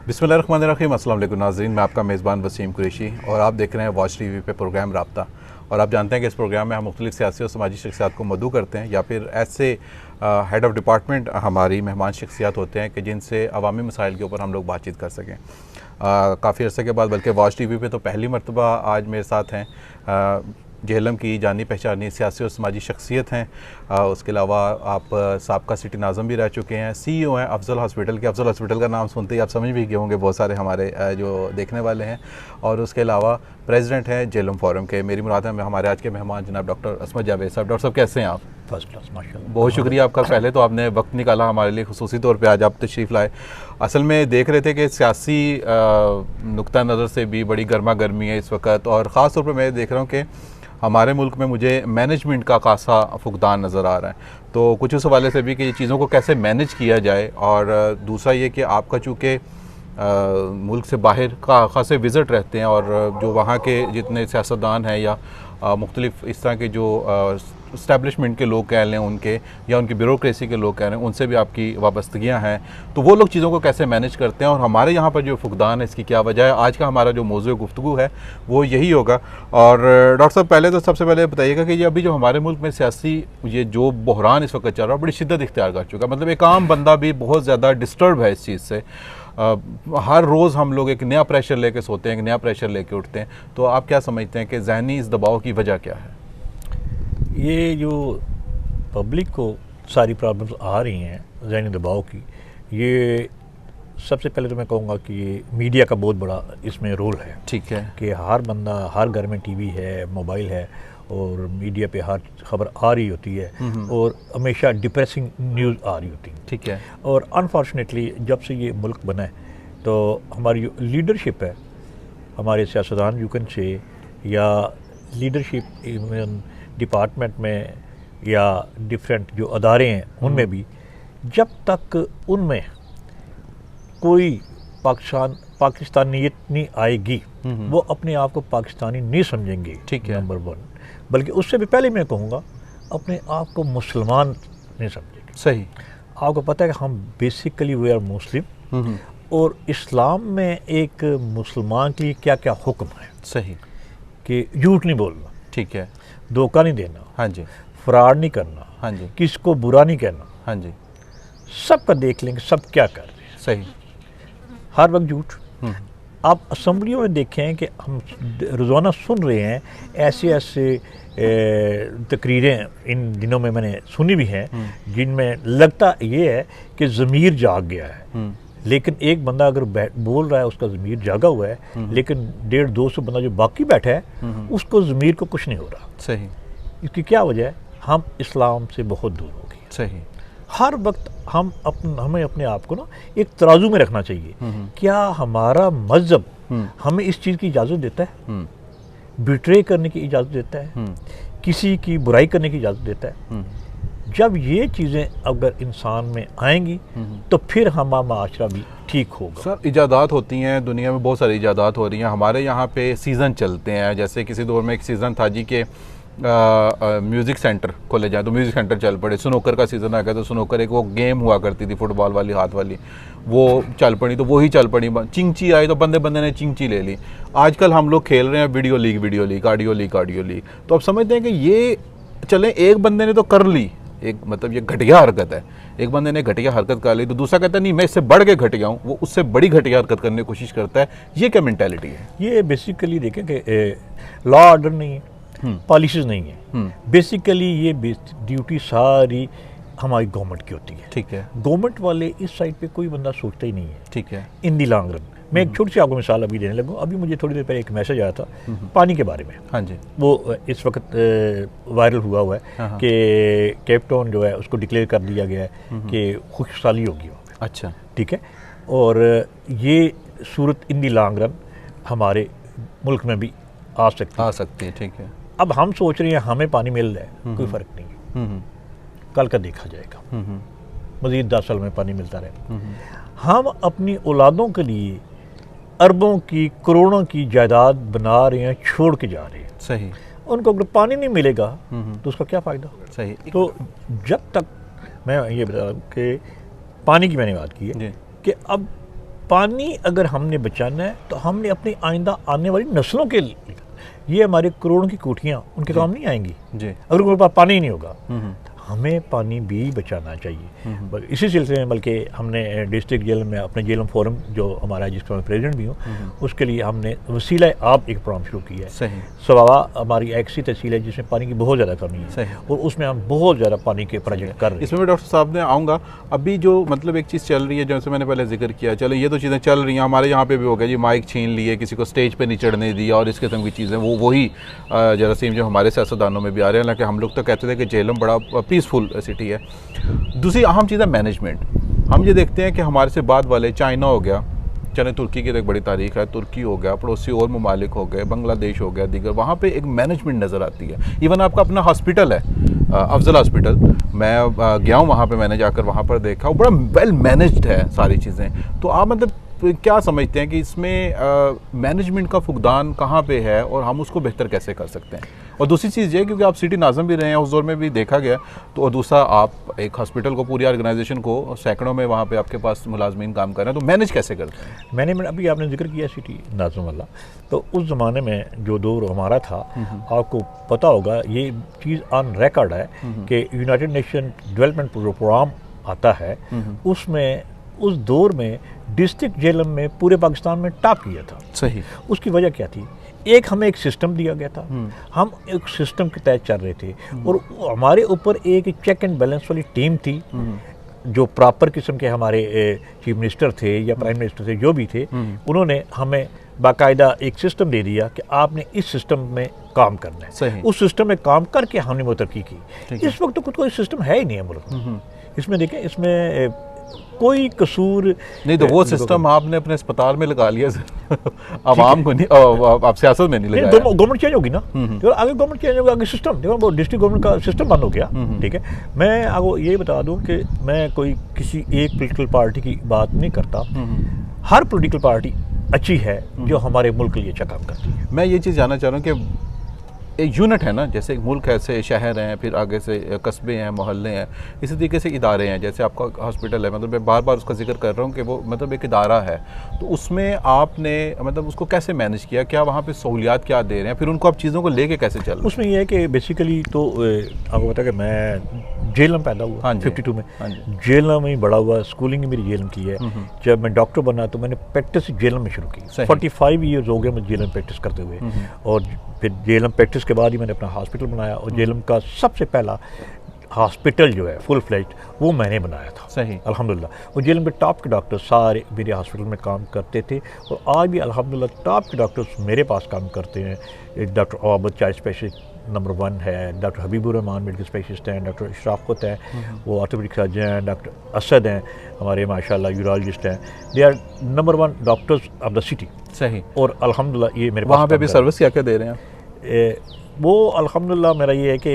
बिस्मिल्लाहिर्रहमानिर्रहीम। अस्सलाम वालेकुम नाज़रीन, मैं आपका मेज़बान वसीम कुरैशी और आप देख रहे हैं वॉच टीवी पे प्रोग्राम राब्ता। और आप जानते हैं कि इस प्रोग्राम में हम मुख्तलिफ़ सियासी और समाजी शख्सियात को मदऊ करते हैं या फिर ऐसे हेड ऑफ़ डिपार्टमेंट हमारी मेहमान शख्सियात होते हैं कि जिनसे अवामी मसाइल के ऊपर हम लोग बातचीत कर सकें। काफ़ी अर्से के बाद, बल्कि वॉच टीवी पे तो पहली मरतबा आज मेरे साथ हैं जेहलम की जानी पहचानी सियासी और समाजी शख्सियत हैं। उसके अलावा आप साबका सिटी नाज़म भी रह चुके हैं, CEO हैं अफजल हॉस्पिटल के। अफजल हॉस्पिटल का नाम सुनते ही आप समझ भी गए होंगे बहुत सारे हमारे जो देखने वाले हैं। और उसके अलावा प्रेसिडेंट हैं जेहलम फोरम के। मेरी मुराद है हमारे आज के मेहमान जनाब डॉक्टर असमत जावेद साहब। डॉक्टर साहब कैसे हैं आप? फर्स्ट क्लास माशाल्लाह। बहुत शुक्रिया आपका, पहले तो आपने वक्त निकाला हमारे लिए, खुसूसी तौर पे आज आप तशरीफ़ लाए। असल में देख रहे थे कि सियासी नुक्ता नज़र से भी बड़ी गर्मा गर्मी है इस वक्त, और ख़ास तौर पे मैं देख रहा हूँ कि हमारे मुल्क में मुझे मैनेजमेंट का खासा फुकदान नज़र आ रहा है। तो कुछ उस हवाले से भी कि ये चीज़ों को कैसे मैनेज किया जाए, और दूसरा ये कि आपका चूँकि मुल्क से बाहर का खासे विज़िट रहते हैं और जो वहाँ के जितने सियासतदान हैं या मुख्तलिफ़ इस तरह के जो इस्टेब्लिशमेंट के लोग कह लें उनके, या उनकी ब्यूरोक्रेसी के लोग कह लें, उनसे भी आपकी वाबस्तगियाँ हैं, तो वो लोग चीज़ों को कैसे मैनेज करते हैं और हमारे यहाँ पर जो फुकदान है इसकी क्या वजह है। आज का हमारा जो मौज़ूअ गुफ्तगू है वो यही होगा। और डॉक्टर साहब, पहले तो सबसे पहले बताइएगा कि ये अभी जो हमारे मुल्क में सियासी ये जो बहरान इस वक्त चल रहा है बड़ी शिद्दत इख्तियार कर चुका है, मतलब एक आम बंदा भी बहुत ज़्यादा डिस्टर्ब है इस चीज़ से। हर रोज़ हम लोग एक नया प्रेशर लेके सोते हैं, एक नया प्रेशर लेके उठते हैं। तो आप क्या समझते हैं कि ज़हनी इस दबाव की वजह क्या है? ये जो पब्लिक को सारी प्रॉब्लम्स आ रही हैं ज़हनी दबाव की, ये सबसे पहले तो मैं कहूँगा कि ये मीडिया का बहुत बड़ा इसमें रोल है। ठीक है कि हर बंदा, हर घर में टीवी है, मोबाइल है और मीडिया पे हर खबर आ रही होती है और हमेशा डिप्रेसिंग न्यूज़ आ रही होती है। ठीक है। और अनफॉर्चुनेटली जब से ये मुल्क बना है तो हमारी जो लीडरशिप है, हमारे सियासतदान यूकन से या लीडरशिप इवन डिपार्टमेंट में या डिफरेंट जो अदारे हैं उनमें भी, जब तक उनमें कोई पाकिस्तानियत नहीं आएगी वो अपने आप को पाकिस्तानी नहीं समझेंगे। ठीक है। नंबर 1। बल्कि उससे भी पहले मैं कहूँगा अपने आप को मुसलमान नहीं समझेंगे। सही। आपको पता है कि हम बेसिकली वी आर मुस्लिम, और इस्लाम में एक मुसलमान के लिए क्या क्या हुक्म है। सही। कि झूठ नहीं बोलना, ठीक है, धोखा नहीं देना, हाँ जी, फ्रॉड नहीं करना, हाँ जी, किसको बुरा नहीं कहना। हाँ जी, सबका देख लेंगे सब क्या कर रहे हैं। सही। हर वक्त झूठ। आप असम्बलियों में देखें कि हम रोज़ाना सुन रहे हैं ऐसे ऐसे तकरीरें इन दिनों में मैंने सुनी भी हैं जिनमें लगता ये है कि ज़मीर जाग गया है। लेकिन एक बंदा अगर बोल रहा है उसका ज़मीर जागा हुआ है, लेकिन 150-200 बंदा जो बाकी बैठा है उसको ज़मीर को कुछ नहीं हो रहा। सही। इसकी क्या वजह है? हम इस्लाम से बहुत दूर हो गए। सही। हर वक्त हमें अपने आप को ना एक तराजू में रखना चाहिए। क्या हमारा मज़हब हमें इस चीज़ की इजाज़त देता है? बिट्रे करने की इजाज़त देता है? किसी की बुराई करने की इजाज़त देता है? जब ये चीज़ें अगर इंसान में आएंगी तो फिर हमारा माशरा भी ठीक होगा। सर, इजादात होती हैं दुनिया में, बहुत सारी इजादात हो रही हैं। हमारे यहाँ पे सीज़न चलते हैं, जैसे किसी दौर में एक सीज़न था जी के म्यूज़िक सेंटर खोले जाए तो म्यूज़िक सेंटर चल पड़े। स्नूकर का सीज़न आ गया तो स्नूकर एक वो गेम हुआ करती थी फुटबॉल वाली, हाथ वाली, वो चल पड़ी तो वही चल पड़ी। चिंची आई तो बंदे बंदे ने चिंची ले ली। आजकल हम लोग खेल रहे हैं वीडियो लीग, ऑडियो लीग। तो आप समझते हैं कि ये चले, एक बंदे ने तो कर ली, एक मतलब ये घटिया हरकत है, एक बंदे ने घटिया हरकत कर ली तो दूसरा कहता है नहीं मैं इससे बढ़ के घटिया हूँ, वो उससे बड़ी घटिया हरकत करने की कोशिश करता है। ये क्या मेंटालिटी है? ये बेसिकली देखें कि लॉ ऑर्डर नहीं है, पॉलिसीज नहीं है। बेसिकली ये ड्यूटी सारी हमारी गवर्नमेंट की होती है। ठीक है। गवर्नमेंट वाले इस साइड पे कोई बंदा सोचता ही नहीं है। ठीक है। इन दी लॉन्ग रन मैं एक छोटी सी आपको मिसाल अभी देने लगूँ। अभी मुझे थोड़ी देर पहले एक मैसेज आया था पानी के बारे में। हाँ जी। वो इस वक्त वायरल हुआ है कि केप टाउन जो है उसको डिक्लेयर कर दिया गया है कि खुशहाली होगी वहाँ पे। अच्छा। ठीक है। और ये सूरत इन दी लॉन्ग रन हमारे मुल्क में भी आ सकती है। ठीक है। अब हम सोच रहे हैं हमें पानी मिल रहा है, कोई फ़र्क नहीं है, कल का देखा जाएगा। मज़ीद 10 साल में पानी मिलता रहे। हम अपनी औलादों के लिए अरबों की, करोड़ों की जायदाद बना रहे हैं, छोड़ के जा रहे हैं। सही। उनको अगर पानी नहीं मिलेगा तो उसका क्या फ़ायदा? सही। तो जब तक मैं ये बता रहा हूँ कि पानी की मैंने बात की है कि अब पानी अगर हमने बचाना है तो हमने अपनी आइंदा आने वाली नस्लों के लिए, ये हमारे करोड़ों की कोठियाँ उनके काम नहीं आएंगी जी। अगर उनके पास पानी ही नहीं होगा। हमें पानी भी बचाना चाहिए। इसी सिलसिले में बल्कि हमने डिस्ट्रिक्ट जेल में अपने जेलम फोरम जो हमारा, जिसका मैं प्रेसिडेंट भी हूँ, उसके लिए हमने वसीला आप एक प्रोग्राम शुरू किया है। सही। सवावा हमारी एक सी तहसील है जिसमें पानी की बहुत ज़्यादा कमी है और उसमें हम बहुत ज़्यादा पानी के प्रोजेक्ट कर रहे हैं। इसमें मैं डॉक्टर साहब ने आऊँगा, अभी जो मतलब एक चीज़ चल रही है, जैसे मैंने पहले जिक्र किया, चलो ये तो चीज़ें चल रही हैं, हमारे यहाँ पे भी हो गया जी, माइक छीन लिए, किसी को स्टेज पे नहीं चढ़ने दिया और इस किस्म की चीज़ें, वही जरासीम जो हमारे सियासतदानों में भी आ रहे हैं। हालांकि हम लोग तो कहते थे कि जेलम बड़ा पीसफुल सिटी है। दूसरी अहम चीज़ है मैनेजमेंट। हम ये देखते हैं कि हमारे से बाद वाले, चाइना हो गया, चले तुर्की की तो एक बड़ी तारीख है, तुर्की हो गया, पड़ोसी और ममालिक हो गए, बांग्लादेश हो गया, दीगर, वहाँ पे एक मैनेजमेंट नज़र आती है। इवन आपका अपना हॉस्पिटल है, अफजल हॉस्पिटल, मैं गया हूँ वहाँ पे, मैंने जाकर वहाँ पर देखा, वो बड़ा वेल मैनेज्ड है सारी चीज़ें। तो आप मतलब क्या समझते हैं कि इसमें मैनेजमेंट का फुकदान कहाँ पे है और हम उसको बेहतर कैसे कर सकते हैं? और दूसरी चीज़ ये, क्योंकि आप सिटी नाज़म भी रहे हैं, उस दौर में भी देखा गया, तो और दूसरा आप एक हॉस्पिटल को, पूरी ऑर्गेनाइजेशन को, सैकड़ों में वहाँ पे आपके पास मुलाजमीन काम कर रहे हैं, तो मैनेज कैसे करते हैं? मैंने अभी आपने जिक्र किया सिटी नाज़म वाला, तो उस ज़माने में जो दौर हमारा था, आपको पता होगा, ये चीज़ ऑन रिकॉर्ड है कि यूनाइटेड नेशन डेवलपमेंट प्रोग्राम आता है, उसमें उस दौर में डिस्ट्रिक्ट जेलम में पूरे पाकिस्तान में टॉप किया था। सही। उसकी वजह क्या थी? एक हमें एक सिस्टम दिया गया था, हम एक सिस्टम के तहत चल रहे थे और हमारे ऊपर एक चेक एंड बैलेंस वाली टीम थी, जो प्रॉपर किस्म के हमारे चीफ मिनिस्टर थे या प्राइम मिनिस्टर थे, जो भी थे, उन्होंने हमें बाकायदा एक सिस्टम दे दिया कि आपने इस सिस्टम में काम करना है। सही। उस सिस्टम में काम करके हमने वो तरक्की की। इस वक्त तो खुद कोई सिस्टम है ही नहीं है मुल्क में। इसमें देखें, इसमें कोई कसूर नहीं, तो वो सिस्टम आपने अपने अस्पताल में लगा लिया, आवाम को नहीं, आप सियासत में नहीं लगाया। गवर्नमेंट चेंज होगी ना, तो आगे गवर्नमेंट चेंज होगा, आगे सिस्टम देखो, वो डिस्ट्रिक्ट गवर्नमेंट का सिस्टम बंद हो गया। ठीक है, मैं आपको ये बता दूं कि मैं कोई किसी एक पॉलिटिकल पार्टी की बात नहीं करता। हर पॉलिटिकल पार्टी अच्छी है जो हमारे मुल्क के लिए अच्छा काम करती है। मैं ये चीज़ जानना चाह रहा हूँ कि एक यूनिट है ना, जैसे एक मुल्क है, ऐसे शहर हैं, फिर आगे से कस्बे हैं, मोहल्ले हैं, इसी तरीके से इदारे हैं, जैसे आपका हॉस्पिटल है, मतलब मैं बार बार उसका जिक्र कर रहा हूँ कि वो मतलब एक इदारा है, तो उसमें आपने मतलब उसको कैसे मैनेज किया, क्या वहाँ पे सहूलियात क्या दे रहे हैं, फिर उनको आप चीज़ों को लेके कैसे चल रहे हैं? उसमें यह है कि बेसिकली तो आपको पता है कि मैं जेलम पैदा हुआ 52 में, जेलम में ही बड़ा हुआ, स्कूलिंग मेरी जेलम की है। जब मैं डॉक्टर बना तो मैंने प्रैक्टिस जेलम में शुरू की। 45 ईयर्स हो गए मुझे जेलम प्रैक्टिस करते हुए, और फिर जेलम प्रैक्टिस के बाद ही मैंने अपना हॉस्पिटल बनाया, और जेलम का सबसे पहला हॉस्पिटल जो है फुल फ्लेज्ड वो मैंने बनाया था। सही। अल्हम्दुलिल्लाह। और जेलम के टॉप के डॉक्टर सारे मेरे हॉस्पिटल में काम करते थे, और आज भी अल्हम्दुलिल्लाह टॉप के डॉक्टर्स मेरे पास काम करते हैं। Doctor Abad child specialist number 1 है, doctor Habibur Rahman medical specialist हैं, डॉक्टर इशराफत हैं, वो ऑर्थोपेडिक सर्जन हैं, डॉक्टर असद हैं हमारे माशाल्लाह यूरोलॉजिस्ट हैं। They are number 1 doctors of the city. सही। और अल्हम्दुलिल्लाह ये मेरे वहाँ पे भी सर्विस क्या क्या दे रहे हैं? वो अल्हम्दुलिल्लाह मेरा ये है कि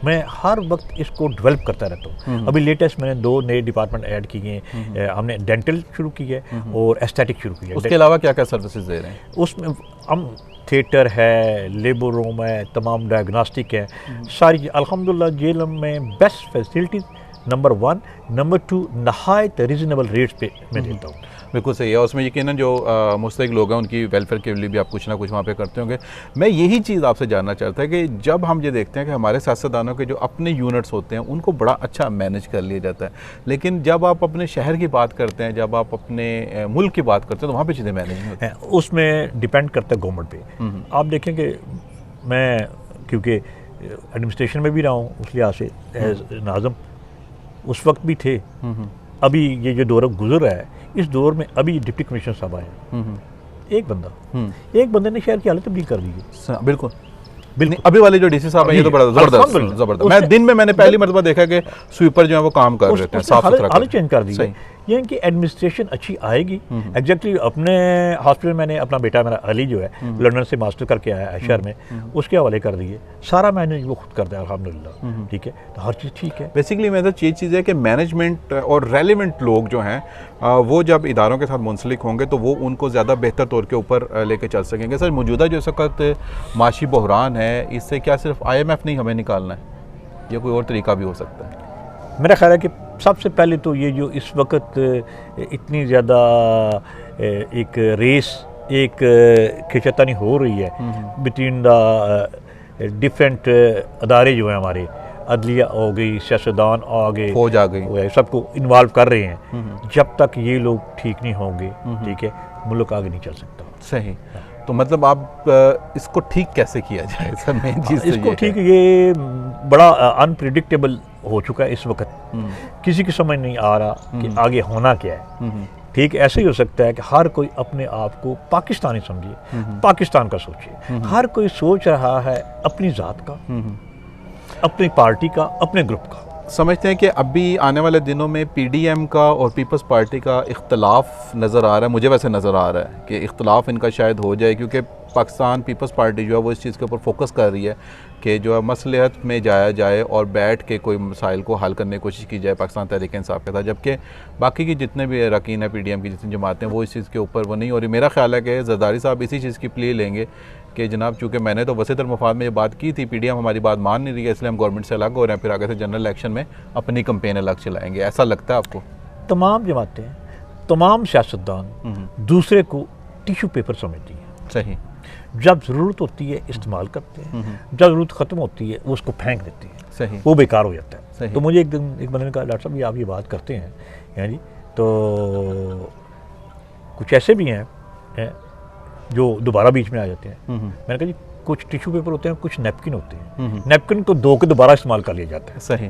मैं हर वक्त इसको डेवलप करता रहता हूँ। अभी लेटेस्ट मैंने 2 नए डिपार्टमेंट ऐड किए हैं। हमने डेंटल शुरू की है और एस्थेटिक शुरू की है। उसके अलावा क्या क्या सर्विसेज दे रहे हैं? उसमें हम थिएटर है, लेबर रूम है, तमाम डायग्नोस्टिक है, सारी अल्हम्दुलिल्लाह जेलम में बेस्ट फैसिलिटीज़ नंबर 1, नंबर 2 नहायत रीजनेबल रेट्स पे मैं देता हूँ। बिल्कुल सही है। और उसमें यकीनन जो मुस्तहिक लोग हैं उनकी वेलफेयर के लिए भी आप कुछ ना कुछ वहाँ पे करते होंगे। मैं यही चीज़ आपसे जानना चाहता है कि जब हम ये देखते हैं कि हमारे सियासतदानों के जो अपने यूनिट्स होते हैं उनको बड़ा अच्छा मैनेज कर लिया जाता है, लेकिन जब आप अपने शहर की बात करते हैं, जब आप अपने मुल्क की बात करते हैं, तो वहाँ पर चीज़ें मैनेज नहीं होती हैं। उसमें डिपेंड करता है गवर्नमेंट पे। आप देखें कि मैं क्योंकि एडमिनिस्ट्रेशन में भी रहा हूँ, उस लिहाज से एज नाज़म उस वक्त भी थे। अभी ये जो दौर गुजर रहा है, इस दौर में अभी डिप्टी कमिश्नर साहब आए, एक बंदे ने शहर की हालत तब्दील कर दी है। बिल्कुल बिल्कुल। अभी वाले जो डीसी साहब हैं ये तो बड़ा जबरदस्त। मैं दिन में मैंने पहली मरतबा देखा कि स्वीपर जो है वो काम कर रहे हैं, साफ सुथरा हालत चेंज कर दी है। ये इनकी एडमिनिस्ट्रेशन अच्छी आएगी। एग्जैक्टली अपने हॉस्पिटल मैंने अपना बेटा मेरा अली जो है लंदन से मास्टर करके आया है शहर में, उसके हवाले कर दिए, सारा मैनेज वो खुद करता है अल्हम्दुलिल्लाह। ठीक है, तो हर चीज़ ठीक है। बेसिकली मेरा ये चीज़ है कि मैनेजमेंट और रेलिवेंट लोग जो हैं वो जब इदारों के साथ मुंसलिक होंगे तो वो उनको ज़्यादा बेहतर तौर के ऊपर लेके चल सकेंगे। सर, मौजूदा जो इस वक्त माशी बहरान है, इससे क्या सिर्फ IMF नहीं हमें निकालना है, या कोई और तरीका भी हो सकता है? मेरा ख्याल है कि सबसे पहले तो ये जो इस वक्त इतनी ज़्यादा एक रेस, एक खिंचातानी हो रही है बिटवीन द डिफरेंट अदारे जो हैं हमारे, अदलिया हो गई, सियासतदान आ गए, फौज आ गई, सबको इन्वॉल्व कर रहे हैं। जब तक ये लोग ठीक नहीं होंगे, ठीक है, मुल्क आगे नहीं चल सकता। सही। तो मतलब आप इसको ठीक कैसे किया जाए सर? मेन चीज़ इसको ठीक, ये बड़ा अनप्रिडिक्टेबल हो चुका है इस वक्त, किसी की समझ नहीं आ रहा कि आगे होना क्या है। ठीक, ऐसे ही हो सकता है कि हर कोई अपने आप को पाकिस्तानी समझे, पाकिस्तान का सोचे। हर कोई सोच रहा है अपनी ज़ात का, अपनी पार्टी का, अपने ग्रुप का। समझते हैं कि अभी आने वाले दिनों में पीडीएम का और पीपल्स पार्टी का इख्तलाफ नज़र आ रहा है, मुझे वैसे नज़र आ रहा है कि इख्तलाफ इनका शायद हो जाए, क्योंकि पाकिस्तान पीपल्स पार्टी जो है वो इस चीज़ के ऊपर फोकस कर रही है कि जो है मसलहत में जाया जाए और बैठ के कोई मसाइल को हल करने की कोशिश की जाए पाकिस्तान तहरीक इंसाफ के साथ, जबकि बाकी की जितने भी अरकान है पीडीएम की जितनी जमातें वो इस चीज़ के ऊपर वो नहीं हो रही। मेरा ख्याल है कि जरदारी साहब इसी चीज़ की प्ले लेंगे कि जनाब चूँकि मैंने तो वसीतर मफाद में ये बात की थी, पीडीएम हमारी बात मान नहीं रही है, इसलिए हम गवर्नमेंट से अलग हो रहे हैं, फिर आगे से जनरल इलेक्शन में अपनी कंपेन अलग चलाएंगे। ऐसा लगता है आपको? तमाम जमातें, तमाम सियासतदान दूसरे को टिश्यू पेपर समझती हैं। सही। जब ज़रूरत होती है इस्तेमाल करते हैं, जब ज़रूरत ख़त्म होती है वो उसको फेंक देती है। सही। वो बेकार हो जाता है। सही। तो मुझे एक दिन एक बंदे ने कहा, डॉक्टर साहब ये आप ये बात करते हैं यानी, तो कुछ ऐसे भी हैं जो दोबारा बीच में आ जाते हैं। मैंने कहा जी कुछ टिश्यू पेपर होते हैं, कुछ नैपकिन होते हैं, नैपकिन को धो के दोबारा इस्तेमाल कर लिया जाता है। सही।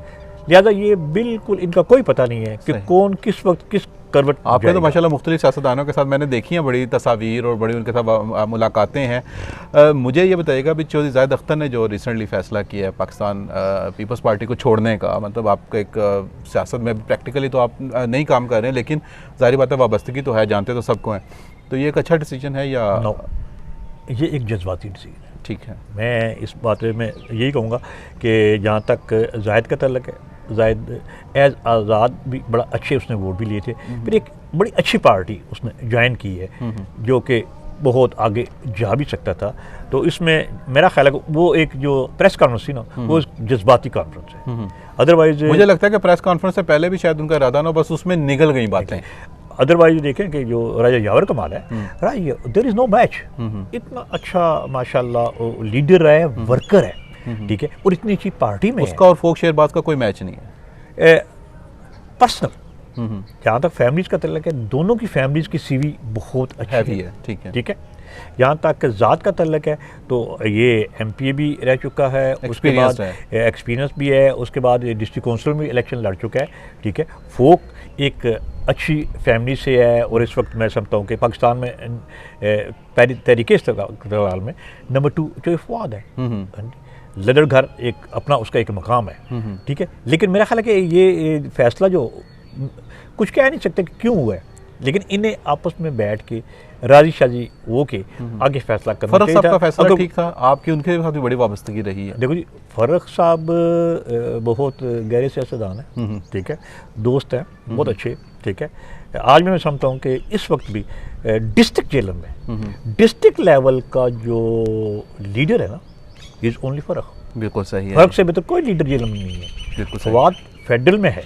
लिहाजा ये बिल्कुल इनका कोई पता नहीं है कि कौन किस वक्त किस करवट। आपने तो माशाल्लाह मुख्तलिफ सियासतदानों के साथ मैंने देखी हैं बड़ी तस्वीर और बड़ी उनके साथ मुलाकातें हैं। मुझे ये बताइएगा भी चौधरी जाहिद अख्तर ने जो रिसेंटली फ़ैसला किया है पाकिस्तान पीपल्स पार्टी को छोड़ने का, मतलब आपका एक सियासत में प्रैक्टिकली तो आप नहीं काम कर रहे हैं, लेकिन ज़ाहिर बात है वाबस्तगी तो है, जानते तो सबको हैं, तो ये एक अच्छा डिसीजन है या? नो, ये एक जज्बाती डिसीजन है। ठीक है। मैं इस बात में यही कहूँगा कि जहाँ तक जाहिद का तल्लक है, जाहिद एज आज़ाद भी बड़ा अच्छे उसने वोट भी लिए थे, फिर एक बड़ी अच्छी पार्टी उसने ज्वाइन की है जो कि बहुत आगे जा भी सकता था। तो इसमें मेरा ख्याल है वो एक जो प्रेस कॉन्फ्रेंस थी ना, वो जज्बाती कॉन्फ्रेंस है। अदरवाइज मुझे लगता है कि प्रेस कॉन्फ्रेंस से पहले भी शायद उनका इरादा ना, बस उसमें निकल गई बातें। अदरवाइज देखें कि जो राजा यावर कमाल है, देयर इज़ नो मैच। इतना अच्छा माशाल्लाह लीडर है, वर्कर है, ठीक है, और इतनी अच्छी पार्टी में उसका और फोक शेरबाज का कोई मैच नहीं है। पर्सनल जहाँ तक फैमिलीज का तल्लक है, दोनों की फैमिलीज की सीवी बहुत अच्छी है। ठीक है। ठीक है। जहाँ तक ज़ात का तल्लक है तो ये एमपीए भी रह चुका है, उसके बाद एक्सपीरियंस भी है, उसके बाद डिस्ट्रिक्ट काउंसिल में इलेक्शन लड़ चुका है। ठीक है। फोक एक अच्छी फैमिली से है, और इस वक्त मैं समझता हूँ कि पाकिस्तान में तहरीक इस्तेक़लाल में नंबर 2 जो फवाद है। लदर घर एक अपना उसका एक मकाम है। ठीक है। लेकिन मेरा ख्याल है कि ये फैसला जो कुछ कह नहीं सकते कि क्यों हुआ है, लेकिन इन्हें आपस में बैठ के राजी शाजी हो के आगे फैसला करना चाहिए। फर्रुख साहब का फैसला ठीक था, आपकी उनके साथ भी बड़ी वाबस्तगी रही है। देखो जी, फर्रुख साहब बहुत गहरे सियासतदान है, ठीक है, दोस्त हैं बहुत अच्छे। ठीक है। आज मैं समझता हूँ कि इस वक्त भी डिस्ट्रिक्ट जेल में डिस्ट्रिक्ट लेवल का जो लीडर है ना, इज ओनली फर्रुख। बिल्कुल सही है। फर्रुख से बेहतर कोई लीडर जेल में नहीं है। बिल्कुल फवाद फेडरल में है,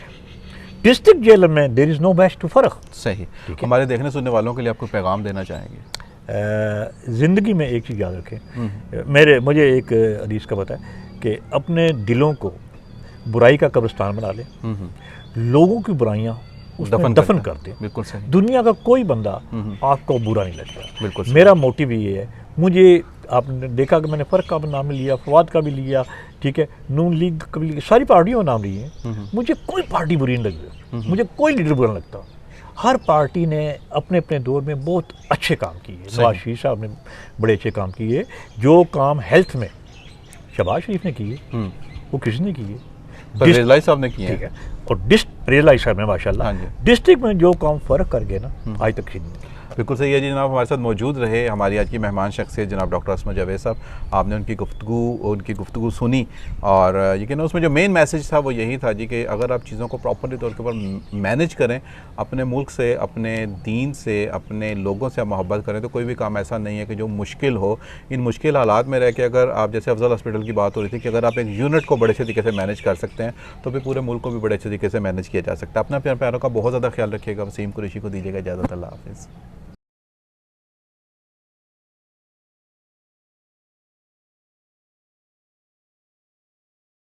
डिस्ट्रिक्ट जेल में there is no match to Farrukh. सही। हमारे देखने सुनने वालों के लिए आपको पैगाम देना चाहेंगे? ज़िंदगी में एक चीज़ याद रखें, मुझे एक हदीस का पता है कि अपने दिलों को बुराई का कब्रिस्तान बना लें, लोगों की बुराइयाँ उसमें दफन कर दें। बिल्कुल सही। दुनिया का कोई बंदा आपको बुरा नहीं लगता। बिल्कुल। मेरा मोटिव ये है, मुझे आपने देखा कि मैंने फ़र्क का नाम लिया, फवाद का भी लिया, ठीक है, नून लीग का भी लिया, सारी पार्टियों का नाम लिए हैं। मुझे कोई पार्टी बुरी नहीं लगती, मुझे कोई लीडर बुरा नहीं लगता। हर पार्टी ने अपने अपने दौर में बहुत अच्छे काम किए। नवाज शरीफ साहब ने बड़े अच्छे काम किए। जो काम हेल्थ में शहबाज शरीफ ने किए वो किसी ने किए, रेलाई साहब ने किए। ठीक है। और रेलाई साहब ने माशाल्लाह डिस्ट्रिक्ट में जो काम फ़र्क कर गए ना, आज तक किसी ने। बिल्कुल सही है जी जनाब, हमारे साथ मौजूद रहे हमारी आज की मेहमान शख्सियत जनाब डॉक्टर अस्मा जावेद साहब। आपने उनकी गुफ्तगू सुनी और यकीन उसमें जो मेन मैसेज था वो यही था जी कि अगर आप चीज़ों को प्रॉपरली तौर के ऊपर मैनेज करें, अपने मुल्क से, अपने दीन से, अपने लोगों से आप मोहब्बत करें, तो कोई भी काम ऐसा नहीं है कि जो मुश्किल हो। इन मुश्किल हालात में रह के अगर आप, जैसे अफजल हॉस्पिटल की बात हो रही थी कि अगर आप एक यूनिट को बड़े अच्छे तरीके से मैनेज कर सकते हैं तो फिर पूरे मुल्क को भी बड़े अच्छे तरीके से मैनेज किया जा सकता है। अपना प्यारों का बहुत ज़्यादा ख्याल रखिएगा। वसीम कुरैशी को दीजिएगा इजाज़त। अल्लाह हाफ़िज़।